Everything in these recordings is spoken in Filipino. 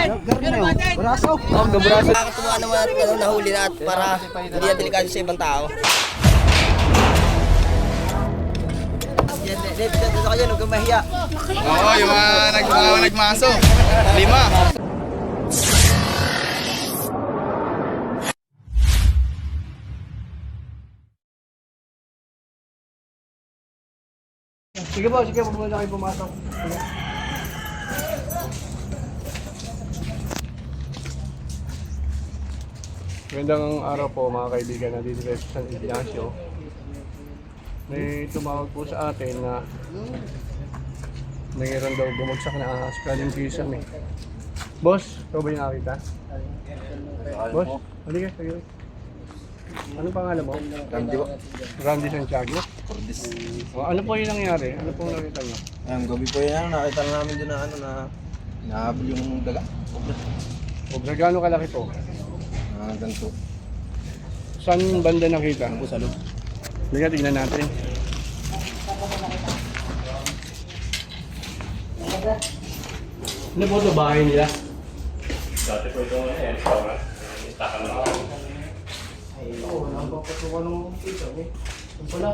Buraso. Oh, gaburaso. Nakakatuwa naman natin ano, nahuli na at para hindi na delikado sa ibang tao. Dito kayo, huwag kang mahiya. Oo, yung mga nagmaso. 5. Sige po, sige. Huwag muna kayo pumasok. Sige. Magandang araw po mga kaibigan na dito sa San Ignacio. May tumawag po sa atin na mayroon daw bumagsak na ahas galing Kisame. Boss, ikaw ba yung nakita? Boss, halika, sige. Anong pangalan mo? Randy po. Randy Santiago? Ano po yung nangyari? Ano po nakita nyo? Ang gabi po yan, nakita na namin doon na nahabol yung daga. O, gaano kalaki po? Ganito. Saan banda nakita? Ano po sa loob? Halika, tignan natin. Ano po ito bahay nila? Dati po ito restaurant. Istaka na ako. Oo, napapatukan ng kita eh. Ito pala.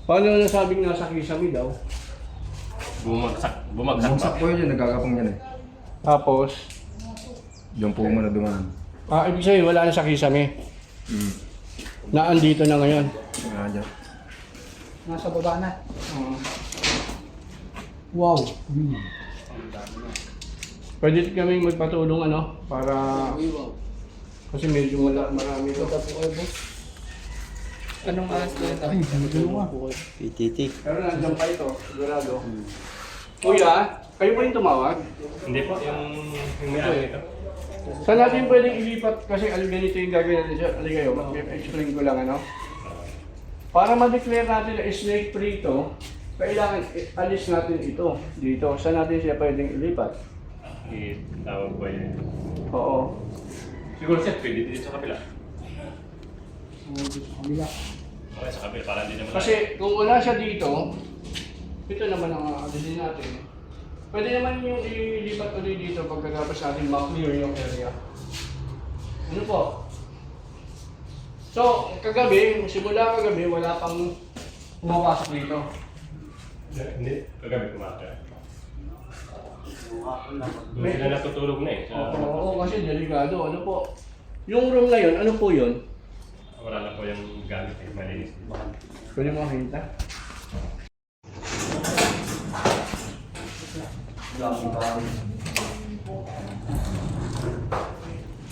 Paano nasabing nasa Kisame daw? Bumagsak Bumagsak ba? po yun, nagkakapang yan eh. Tapos, Yung po mo na dumaan. ibig sabihin wala na sa Kisame. Naandito na ngayon. Dyan. Nasa baba na. Wow. Pwede kaming magpatulong ano para kasi medyo marami ito. Anong ahas na ito? Ay, tulungan. PTT. Pero nandiyan pa ito, sigurado. Kuya, kayo po yung tumawag? Hindi po, yung may-ari nito. Saan natin pwedeng ilipat kasi ganito yung gagawin natin siya. Alin kayo, explain ko lang ano. Para ma-declare natin na snake free ito, kailangan alis natin ito dito. Saan natin siya pwedeng ilipat? Itawag po yun. Oo. Siguro siya, pwede dito sa kabila. Kabila. Okay, sa kabila, para hindi naman Kasi kung wala siya dito, ito naman ang alisin natin. Pwede naman yung ilipat ulit dito pagkatapos natin ma-clear yung area. Ano po? So, simula kagabi, wala pang pumapasok dito. Hindi, kagabi kumaka. Doon sila natutulog na eh. Oo, kasi delikado. Ano po? Yung room na yun, ano po yun? Wala na po yung gamit eh, malinis. Pwede mo makita?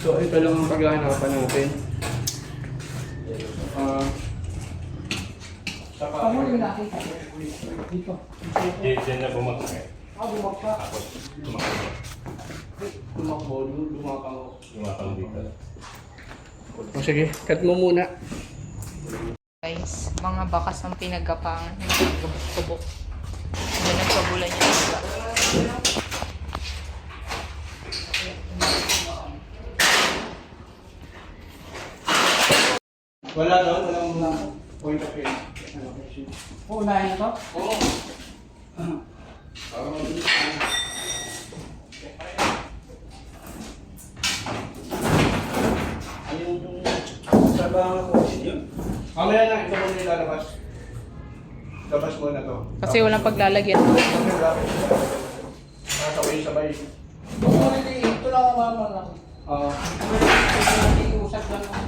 So, ito lang ang paghahanapan natin. Saka, dito. Diyan na bumagsak eh. Bumagsak. Tapos, tumakbo. Tumakbo, lumapang. Lumapang dito. O sige, cut mo muna. Guys, mga bakas ang pinagapangan. Gabok-gabok. Hindi nagpabulan yung iba. Wala doon, walang point of view. Oo, unahin na to? Oo. Trabaho ko yun. Mamaya na, ito mo nilalabas. Labas mo na to. Kasi walang paglalagyan. Sabay-sabay. Ito lang ang mama lang. Oo. Usap lang ako.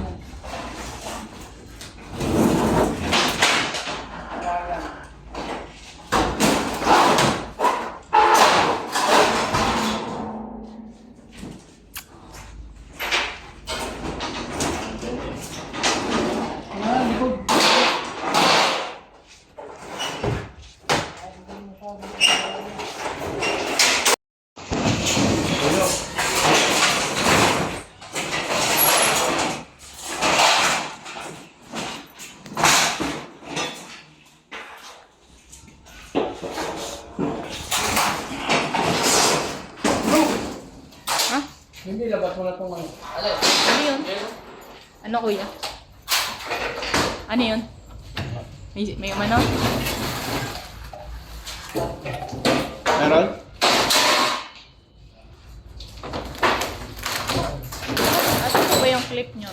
Hindi, labas mo na itong ano. Ano yun? Ano kuya? Ano yun? May umano? Meron? clip nyo.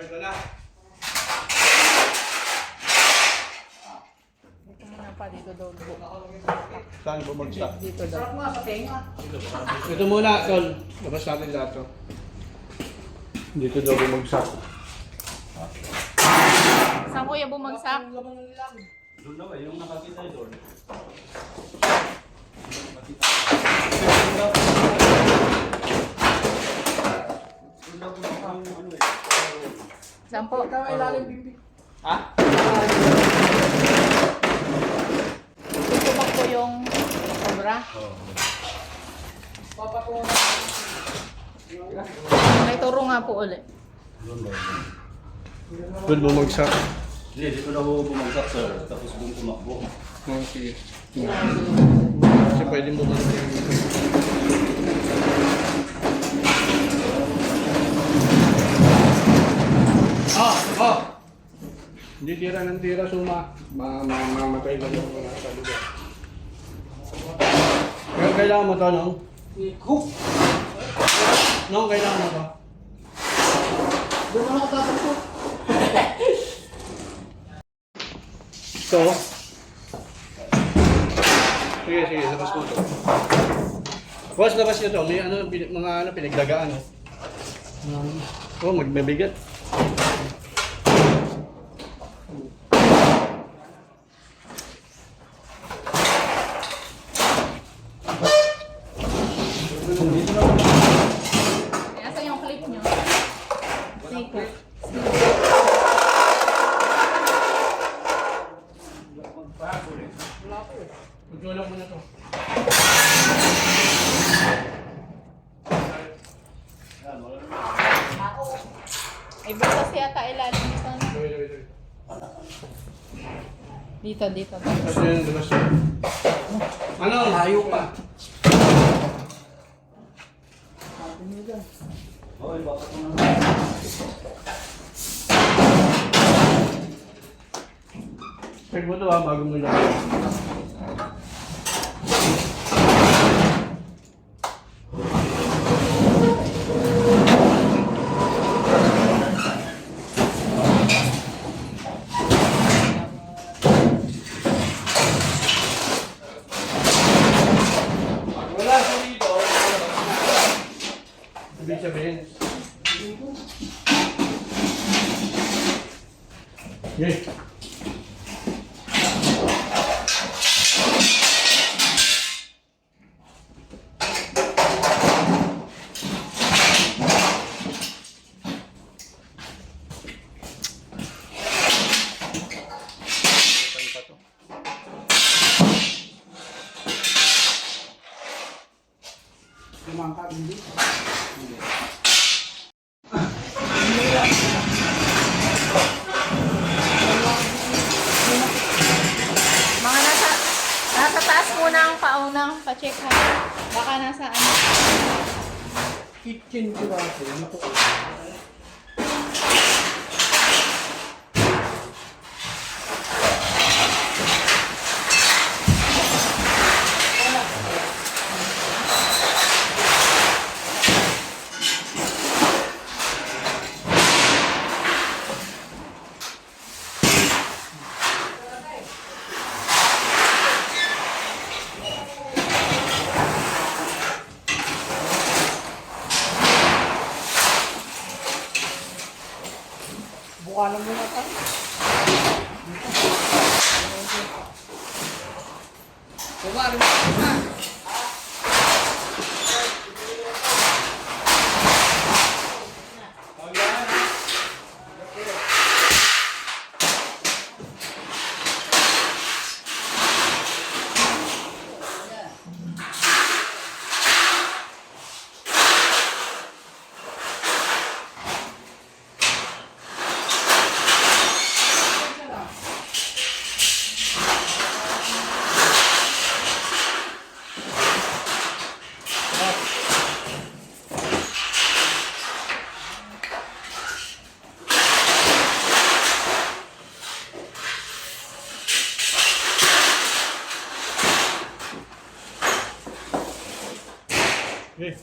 Ito na. Dito muna pa, dito daw. Saan bumagsak? Dito daw. Sarap nga sa tenga. Ito muna, Tol. Labas natin lahat to. Dito daw bumagsak. Saan kuya bumagsak? Ang laman ng lang. Doon na ba? Yung nakakita doon. Saan po? Ikaw ay lalim bibig. Tutubak po yung sobra. Papatungan. May turo nga po ulit. Doon bumagsak. Hindi, dito na ako bumagsak, sir. Tapos doon tumakbo. Oh, sige. Kasi pwedeng bumagsak yung Hindi tira ng tira, suma. Mamatay lang yung mga sa lugar. Pero kailangan mo to, Nong? Hook. Nong, kailangan mo to? Doon ako tatakot. Ito. Sige, labas mo to. Boss, labas nyo to. May mga pinagdagaan, oh. Oh, magbibigat. Asan yung clip nyo? Siko. Magulong mo na to. Ay, bukas yata ilalim nito. Wait. Dito. Labas nyo yun, labas nyo. Ano? Layo pa. Hoy, bakit mo na? Check mo to bago mo lang. Wala siya dito. Ibig sabihin. Okay. Lumangka, hindi. Mga nasa taas muna ang paunang pa-check ha. Baka nasa ano. Kitchen ko ba ako? Dito. Mukha lang muna tayo. Kumari mo na. Okay.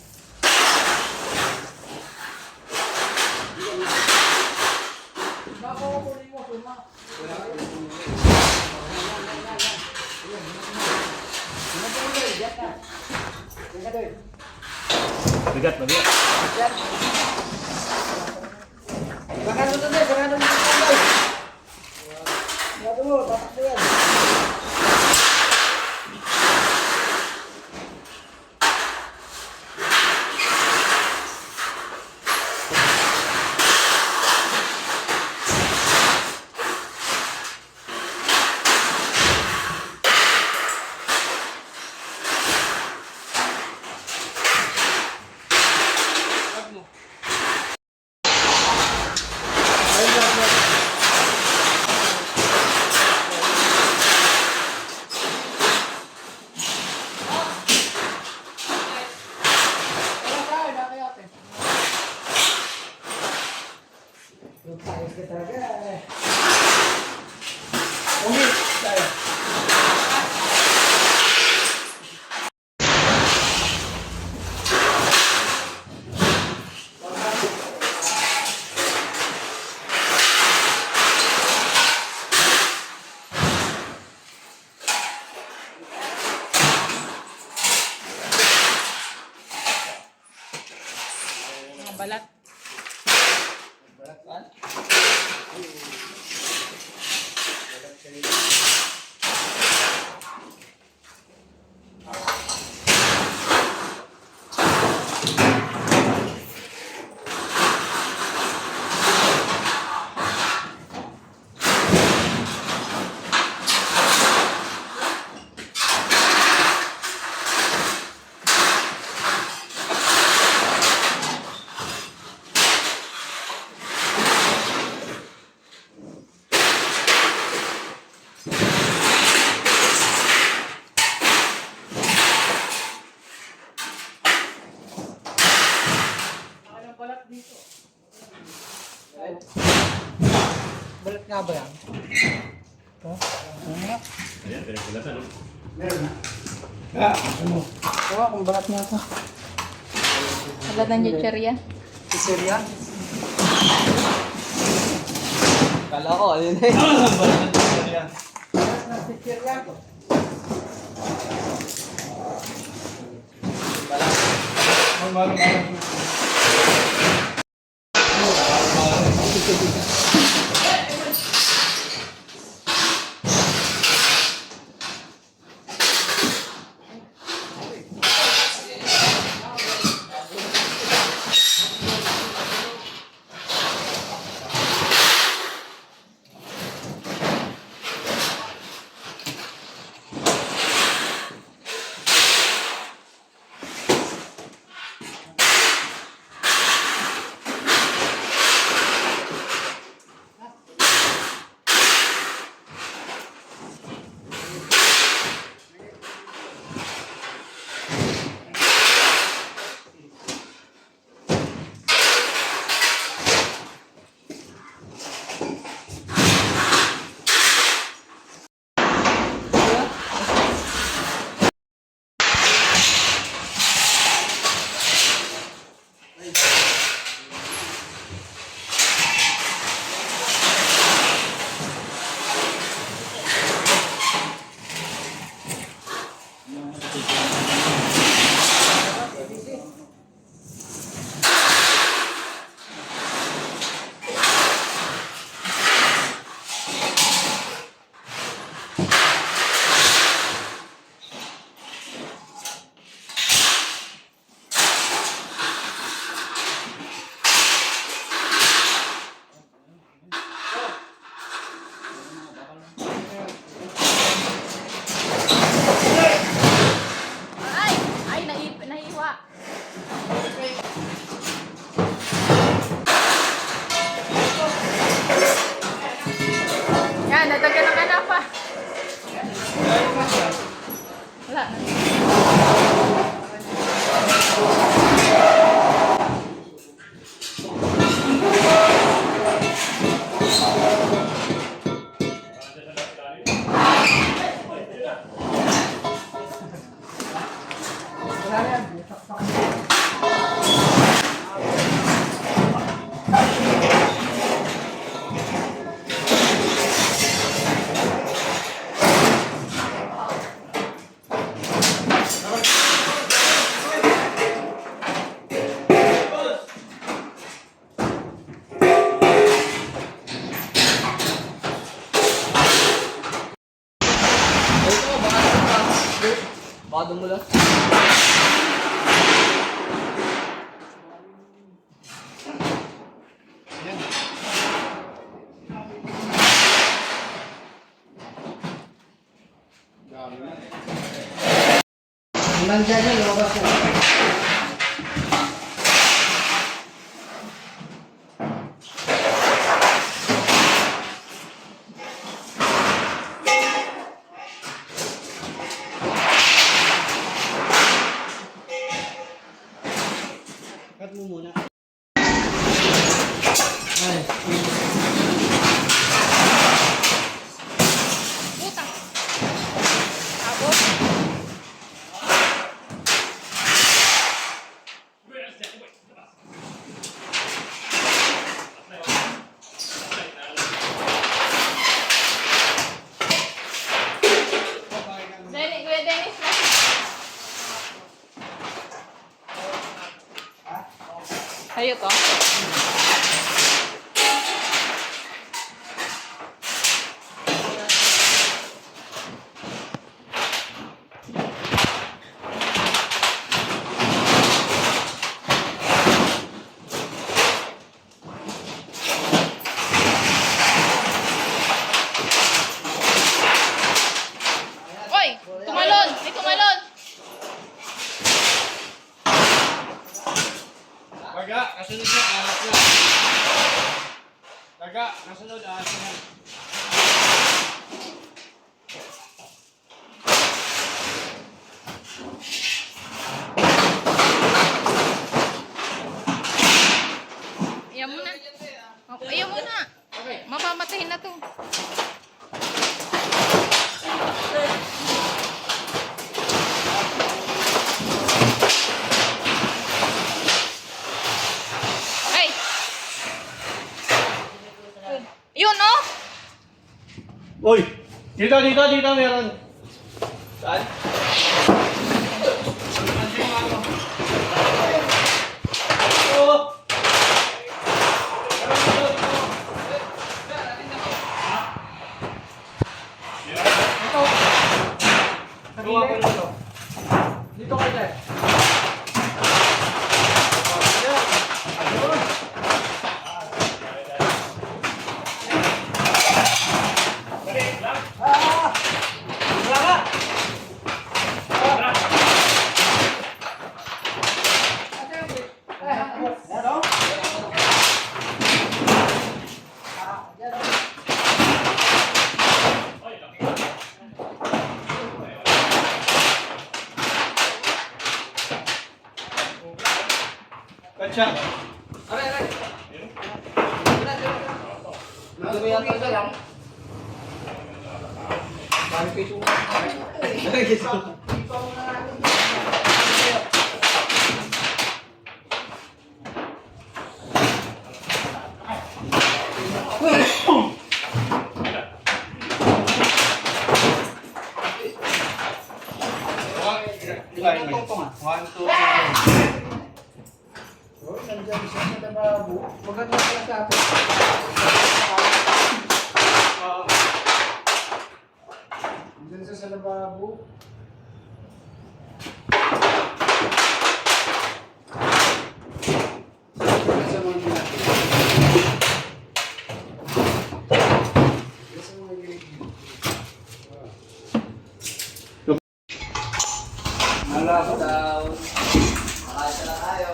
Bigat, mabigat. Bakano to din, bakano mo to. Bago mo, tapak mo yan. Mga balat. Balat nga ba yan? Ayan, pinagkulatan. No? Meron na. Kung balat nga ito. Balat ng chicherya. Pizzeria? Kala ko, ano yun eh. Balat ng chicherya. Balat ng pizzeria ko. Yan, natagyan ka na pa. Wala na. Baka mo lang. Nandiyan yan, lumabas yan. Cut mo muna. Ay. Utang. Abot. Dennis, Kuya Dennis. Sa'yo to? Oy! Tumalon! May tumalon! Daga, kasunod na, ahas na. Daga, kasunod, ahas na. Ayaw mo na. Ayaw mo na. Mapamatahin na to. Ay! Yun, oh! Uy! Dito, meron. Saan? Oh! Gawa ko dito. Dito kayo dyan. Kacha. Madumi yata ito lang. Balik kayo sumunod. One, two, Oh, nandiyan siya sa lababo. Maganda pala sa atin. Nandiyan siya sa lababo. Nasa mga ginagawa. Nasa mga ginagawa. Lockdown. Makasya na tayo.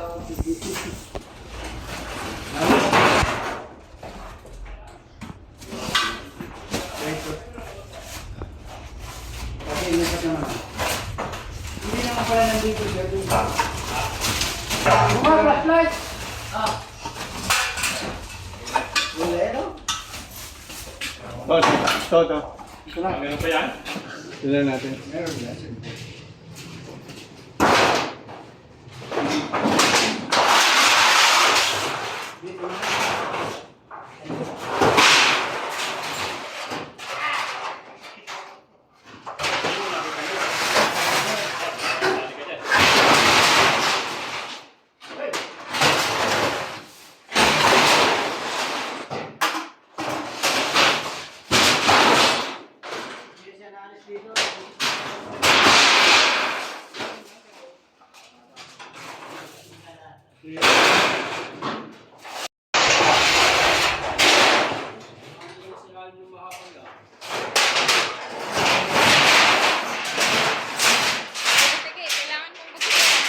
naman. Hindi naman pala nandito siya doon. Mga flashlight! Wala eh, no? Ito. Ito na. Meron pa yan? Tignan natin. Meron yan. Sige, kailangan mong magsigaw.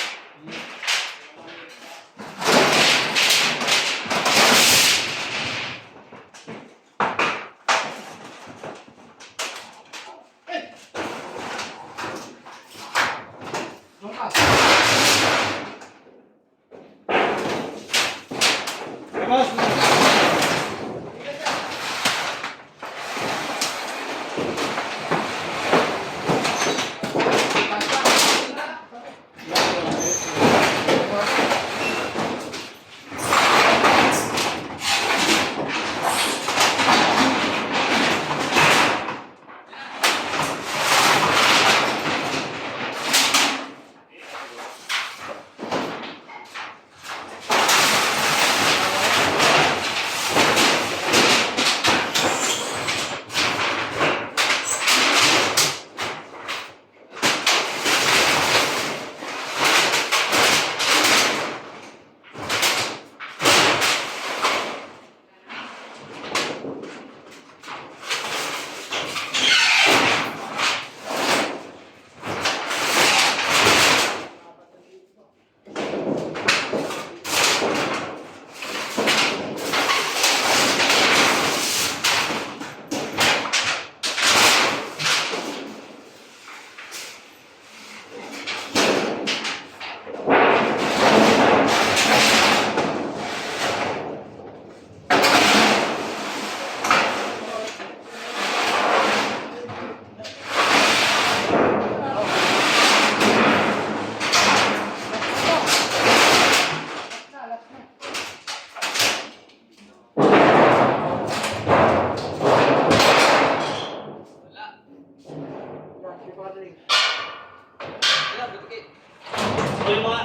Uy mga,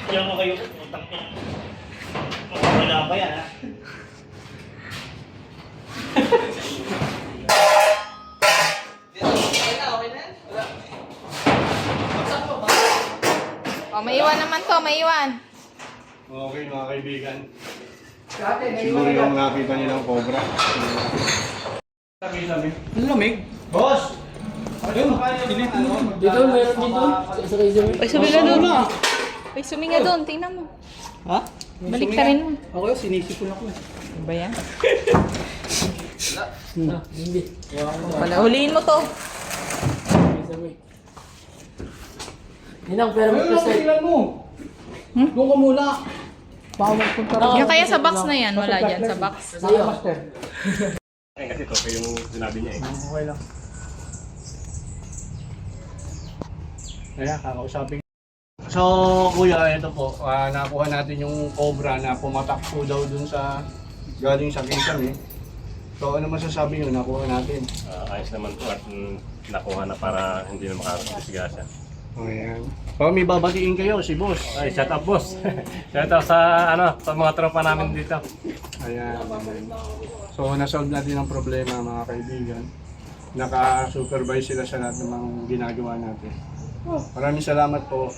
yan mo kayo. Utak niya. Wala pa yan ha. Oh, maiwan naman to, maiwan. Okay mga kaibigan. Dati, Siguro yung nakita nilang cobra. Sabi. Ang lamig. Boss! Dito, meron dito. Sa razor. Ay, suminga doon. Ay, suminga doon. Tingnan mo. Ha? Balik ka rin mo. Ako yun, sinisipon ako eh. Ano ba yan? Hindi. Wala, huliin mo to. Yun ang pera mo kasi. mo? Doon ka muna. Baka magpunta rin. Yung kaya sa box na yan, wala dyan sa box. Sa'yo. Master. Kasi ito yung sinabi niya eh. Okay lang. Ayan, kakausapin. So, kuya, ito po. Nakuha natin yung cobra na pumatak po daw dun sa galing sa Quezon eh. So, ano masasabi nyo? Nakuha natin. Ayos naman po at nakuha na para hindi na makakadisgasa. Ayan. So, may babatiin kayo, si boss. Ay, shout out boss. Shout out sa sa mga tropa namin dito. Ayan. So, nasolve natin ang problema mga kaibigan. Naka-supervise sila sa lahat ng mga ginagawa natin. Maraming salamat po.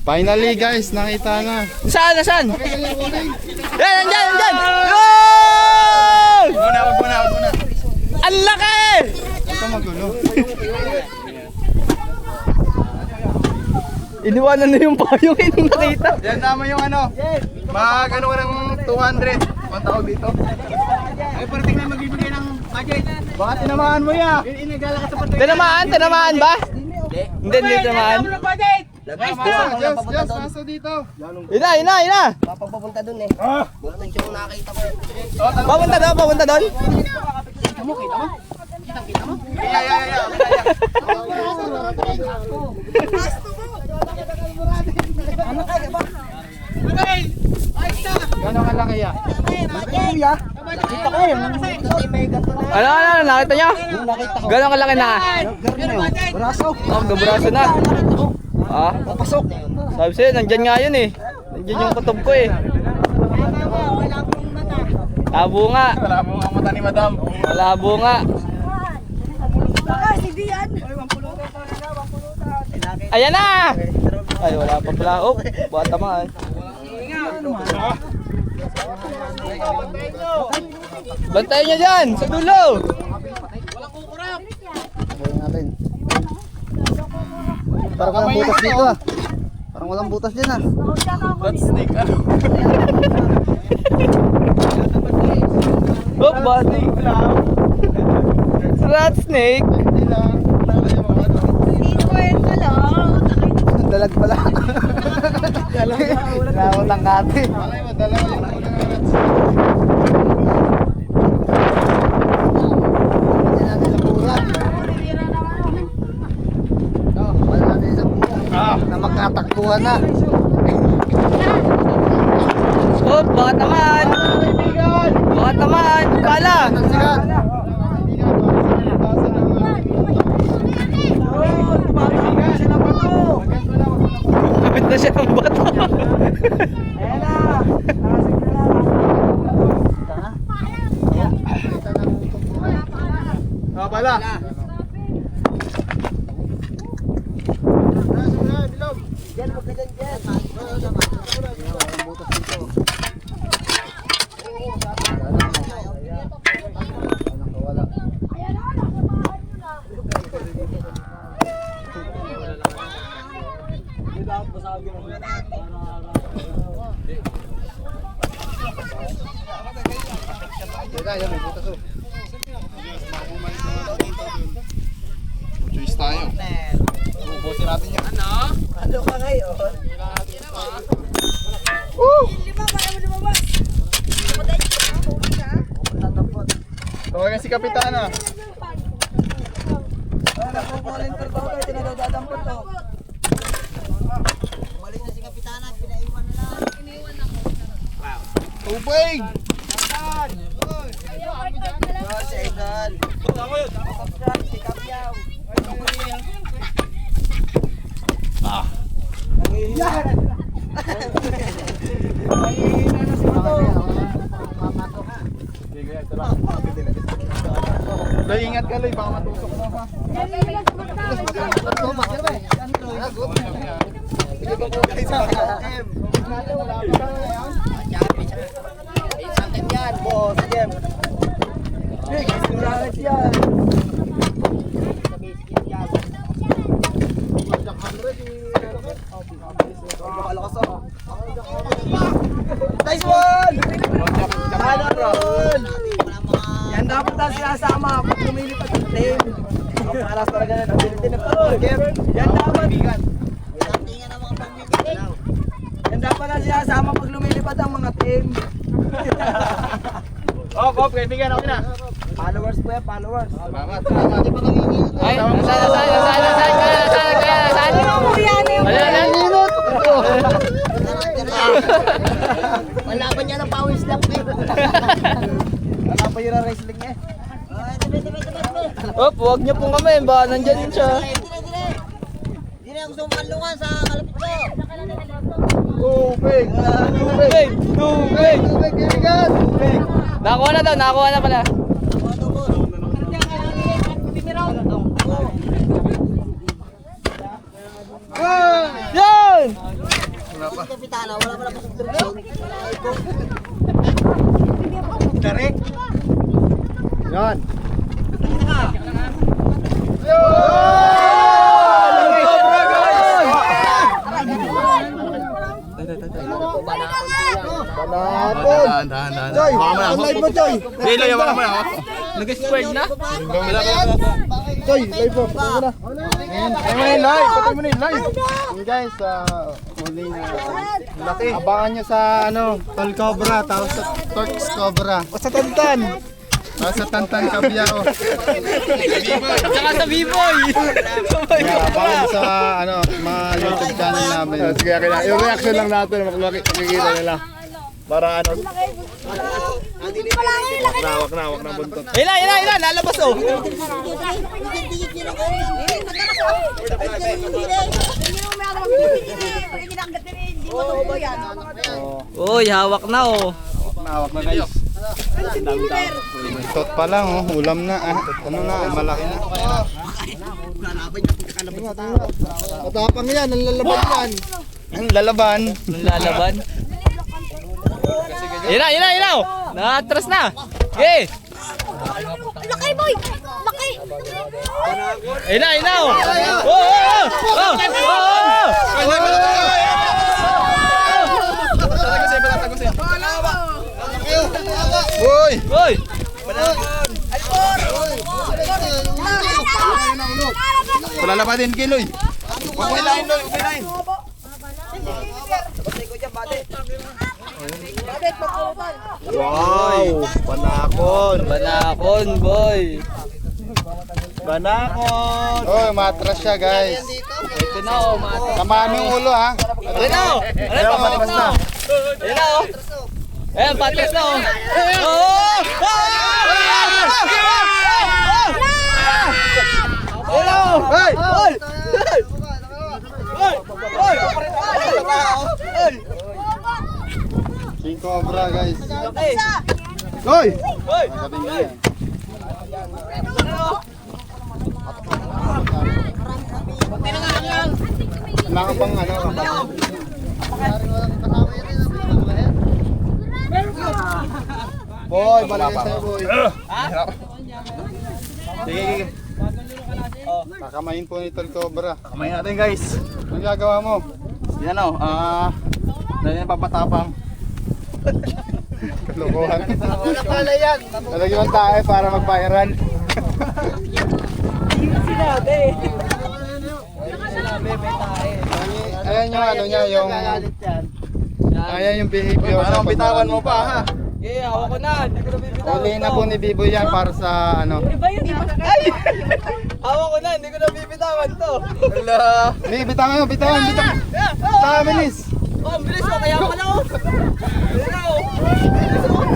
Finally guys, nakita na. Saan? Nasaan? Yan, nandyan! Wag muna. Ang laki! Ito magulo. Iniwanan na yung payong hindi nakita. Yan tama yung ano. Mag ano ka ng 200. Ang tawag dito. Ay, pero tingnan magbibigay ng Baka tinamaan mo yan. Tinamaan ba? Hindi tinamaan. Ina. Papapunta dun eh. Bulatan siya kung nakakita ko. Papunta doon? Gano'ng kalaki yan? Ano, nakita nyo? Gano'ng kalaki na? Braso. Oh, gabraso na. Ah, Papasok. sabi sa'yo, nandyan nga yun eh. Nandyan yung kutob ko eh. Labo nga. Wala mo ang mata ni madam. Malabo nga. Ayan na! Ay, wala pa pala. Oh, bata man. Bantayan nyo dyan, sa dulo! Parang walang butas dito ah. Parang walang butas dyan ah. Oh, bati! Rat snake! Dalag pala. Lawat ang kati. Na magkatakbuhan na. Oh, bakit naman? Bakit naman? Pala! Kapit na siya ng bato. Pala. Choice tayo. Ubusin natin yan. Ano ka ngayon? Tawagan si Kapitana. Tubig! Loy, ingat ka Loy, baka matusok mo ha. Nice one! Yan dapat na sinasama pag lumilipat ng team. Ang paras talaga na ability na pagod. Yan dapat. Yan dapat na sinasama pag lumilipat ang mga team. Kaibigan ako na. Followers po yan, followers. Salamat. Ay, nasaan? Wala pa niya ng pawis lang eh. Wala pa yun ang wrestling eh. Oh, huwag niyo pong kami, baka nandyan siya. Hindi na gusto makalungan sa kalapit ko. Tubig! Tubig! Kaibigan! Nakuha na pala. Yan! Kapitana, wala pa na pasok. Direct! Yan! Banapon! Joy! Ang live mo, Joy! Dilo, yaman naman ako. Nag-squared na? Toy, live po. Patay mo na yung live. Patay mo na yung live. Hey guys, huli na. Laki. Abangan nyo sa Tol Cobra, tapos sa Torx Cobra. O sa Tantan. Tapos sa Tantan Kabyao. Tsaka sa B-Boy! Abangan nyo sa mga YouTube channel namin. Sige, yung reaction lang natin, makikita nila. Para Wag na buntot. Ila, lalabas oh! Uy, hawak na oh. Hawak na guys. Tot pa lang ulam na. Malaki na. Matapang yan, ang lalaban yan. Ang lalaban. Lalaban. Ila oh! Naatras na! Okay! Laki boy! Laki! Ila oh! Oh! Uy! Uy! Palalaban din kiloy. Upilain. Wow! Banakon, boy! Banakon! Oh, matras siya guys. Ito na oh, mata. Tamaan mo yung ulo ha. Ito na oh! Ano, patras na! Ito na oh! Ayan, patras na oh! Oh! Hello! Hey! Hoy! King Cobra guys. Okay! Hoy! Hoy! Magaling na yan. Wala ka bang Boy, balik sa'yo boy. Sige. Kakamain po ni Tol Cobra. Kamayin natin guys. Anong gagawa mo? Yan o. Dahil yan papatapang. Lokohan. Talagyan ng tae para mag-viral. Ayan yung niya, yung... Ayan yung behavior. Parang bitawan mo pa ha. Okay, hawak ko na! Hindi ko na bibitawan Uli na po ni Biboy yan para sa Ay! Hawak ko na! Hindi ko na bibitawan to! Hala! Hindi, bitawan. Bitawan, bilis. Oh, ang bilis oh! Kaya pala oh! Ayan oh! Bilis oh!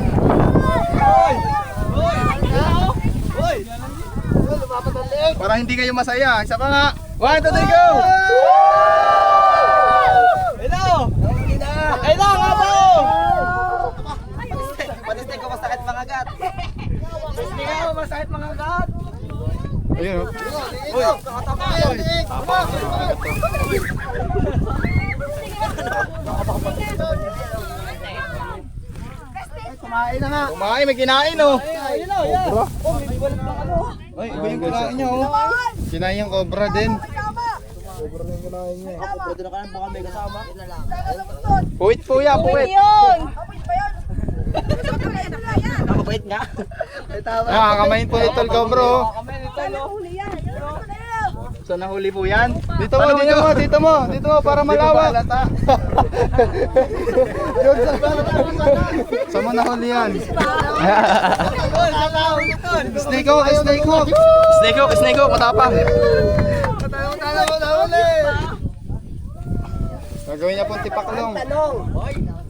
Hoy! Hoy! Hoy! Lumapat ang leeg! Para hindi kayo masaya. Isa pa nga. 1, 2, 3, go! Hello! Hello! Nga ba oh! Patistig ko masakit mga gat! Patistig ko masakit mga gat! Ayun oh. Uy! Kumain, may kinain oh. Ayun oh! Yan! Oh, may walang pang ano! Ay, iba yung kinain niya oh. Kinain yung cobra din. Puwit po yan, puwit. Mabait nga! Kamain po ni Tol Cobra oh. Kami nito no! Saan nahuli po yan? Dito mo, para malawak. Saan mo nahuli yan? Snake hook. Snake hook, matapang. Gagawin niya pong tipaklong.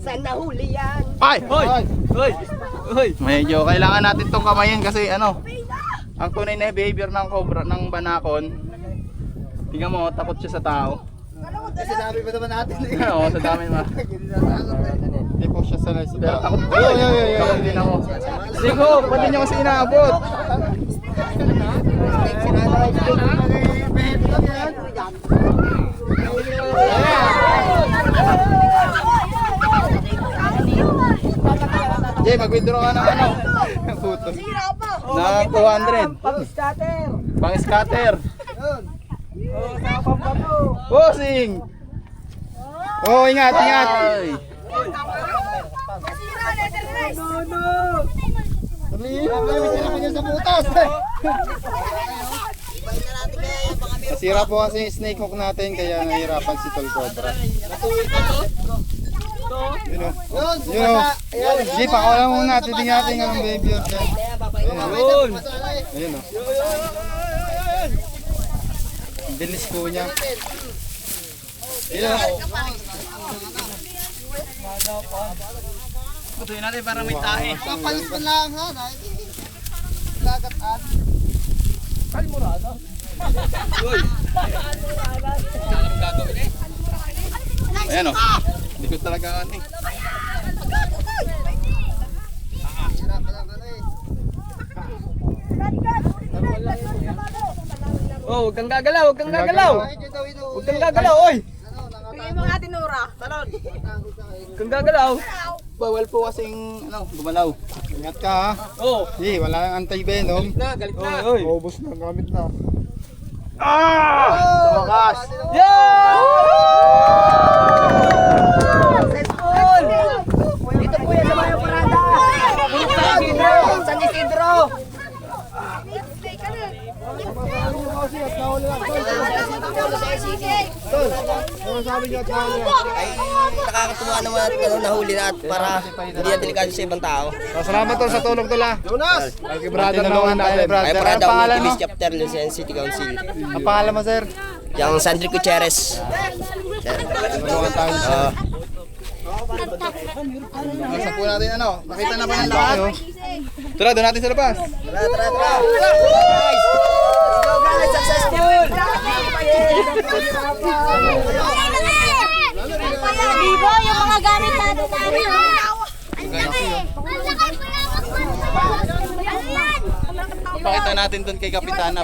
Saan nahuli yan? Ay! Hoy! Hoy! Hoy! Medyo kailangan natin tong kamayin kasi ang tunay na behavior ng cobra, ng banakon. Tingnan mo, takot siya sa tao. Sinabi ba naman natin Oo, sa dami ma. Hindi po siya sanay sa Pero takot Ay. Takot din ako. Snake hook, ba't di niyo kasi inaabot? Jay, mag-withdraw ka ng puto. Na 200. Pang-scatter! Pang scatter. Oh, sa pampato! Bossing! Oh, ingat. Ay! No, no! niyo sa butas. Nasira po kasi yung snake hook natin kaya nahihirapan si Tol Cobra. Yun o. Yun o. Sige, pakawalan muna. Titingnan ng baby or dyan. Ayun o. Ayun o. Bilis po niya. Ayun o. Patuloy natin para may tae. Kapalit pa lang ha. Gagataan. Ayan o. Hindi ko talaga ano eh. Oh, huwag kang gagalaw, huwag kang gagalaw. Huwag kang gagalaw, oy. Bigay mo nga tinura. Huwag kang gagalaw. Bawal po kasing ano, gumalaw. Ingat ka ha. Oh, Sige, wala nang anti-venom. galit na. Oy. Ubus na gamit na. Sa wakas. Successful! Dito po yan sa mga parada. San Isidro. Ano sabi niyo at mahal niya? Ay, nakakatuwa naman at nahuli na at para hindi na delikado sa ibang tao. Salamat tol sa tulong tol ha. Jonas! Ay, brother naman natin, Ay, brother. parada Ang pangalan ng mo? Miss Chapter Lucien City Council. Ang pangalan mo, sir? Yung Sandri Gutierrez. Tulungan tayo. Nasa po natin ano, nakita na ba ng laki oh? Tara, doon natin sa labas. Tara, tara, tara. Guys! Let's go guys! Successful! Bibo, yung mga gamit natin namin. Ang laki. Pakita natin doon kay Kapitana.